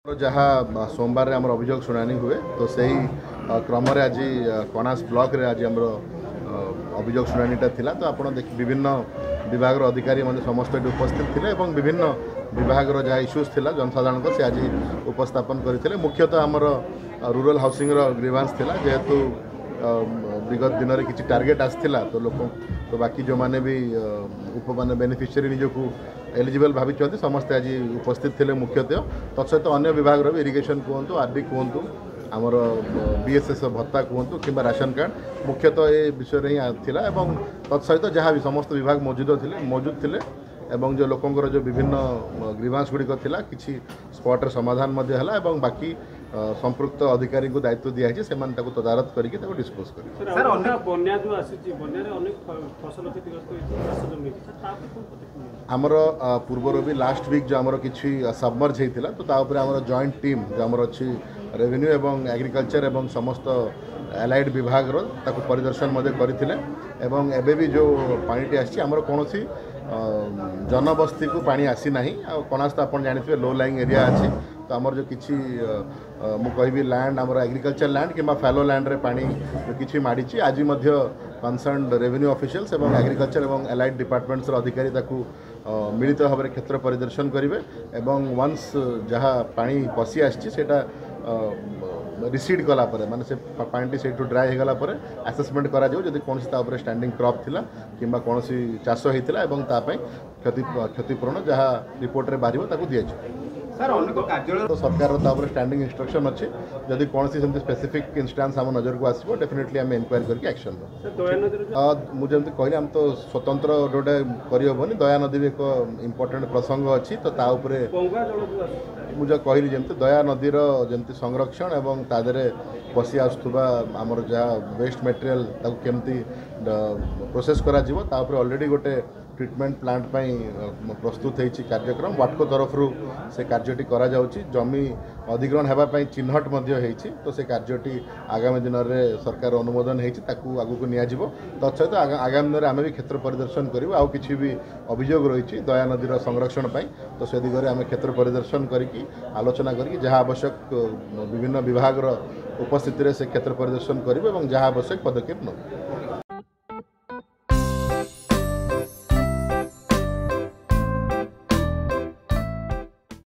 जहाँ सोमवार आम अभियोग शुणाणी हुए तो से क्रम आज कणास ब्लॉक रे आज आम अभियोग शुणाणीटा थिला। तो आप विभिन्न विभाग अधिकारी मैंने समस्त उपस्थित थे और विभिन्न विभाग जहाँ इश्यूज थिला जनसाधारण को से आज उपस्थापन करते। मुख्यतः आमर रूरल हाउसिंग ग्रीवांस थिला जेहेतु विगत दिन में किसी टार्गेट आसाला तो लोक तो बाकी जो मैंने भी उप मान बेनिफिशियरी निजक एलिजिबल भावी समस्ते आज उपस्थित थे मुख्यतः तत्सहित अन्य विभाग भी इरिगेशन कहतु आरडी कहतु आमर बीएसएस भत्ता कहतु कि राशन कार्ड मुख्यतः ये विषय ही थिला एवं तत्सहित जहाँ भी समस्त विभाग मौजूद थे एवं जो लोकंर जो विभिन्न ग्रीवांस गुड़िक थिला किसी स्पॉट समाधान एवं बाकी संपृक्त अधिकारी को दायित्व दिखाई से तदारत करके डिस्पोज कर आमर पूर्वर भी लास्ट वीक जो आमर किसी सबमर्ज होता तो तापर आमर जॉइंट टीम जो आमर अच्छी रेवेन्यू एवं एग्रीकल्चर एवं समस्त एलाइड विभाग परिदर्शन करते भी जो पानी आसी आमर कौन जनबस्ती को पानी आसी ना कणास तो आप जानते लो लाइंग एरिया अच्छी तो आमर जो किसी मुझे लैंड आमर एग्रीकल्चर लैंड कि फैलो लैंड रे पानी किसी माड़ी आज कनसर्न रेवेन्यू ऑफिशियल्स एवं एग्रीकल्चर एवं एलाइड डिपार्टमेंट्स अधिकारी मिलित भाव में क्षेत्र परिदर्शन करेंगे एवं वंस जहाँ पानी पशि आसा रिसीड कलापर माने से पानी से ड्राए हो गलापर आसेसमेंट करा कौन सी स्टैंडिंग क्रॉप थिला किंबा कौन सी चाष होता है क्षतिपूरण जहाँ रिपोर्ट रे बाहर ताकू दिया तो सरकार स्टैंडिंग इंस्ट्रक्शन अच्छी जदि कौन सी स्पेसिफिक इंस्टांस आम नजर को आसो डेफिनेटली आम इंक्वायरी करके एक्शन मुझे कहली आम तो स्वतंत्र गोटे करहबनी दया नदी भी एक इम्पोर्टेंट प्रसंग अच्छी तो मुझे कहली जमी दया नदीर जमी संरक्षण एवं तादे पशि आसुवा आमर जहाँ वेस्ट मटेरियल केमती प्रोसेस करा ऑलरेडी गोटे ट्रिटमेंट प्लांट प्रस्तुत होती कार्यक्रम वाटको तरफ से कार्यटी करा जाउची जमी अधिग्रहण होगापाई चिन्हट होती तो से कार्यटी आगामी दिन में सरकार अनुमोदन होती आगू को नियाजिबो तत्सहित आगामी दिन में आम भी क्षेत्र परिदर्शन करूँ आउ किसी भी अभियोग रही दया नदीर संरक्षण तो से दिगरे आम क्षेत्र परिदर्शन करके आलोचना करके जहाँ आवश्यक विभिन्न विभाग उपस्थिति से क्षेत्र परिदर्शन करूँ और जहाँ आवश्यक पदक्षेप नौ।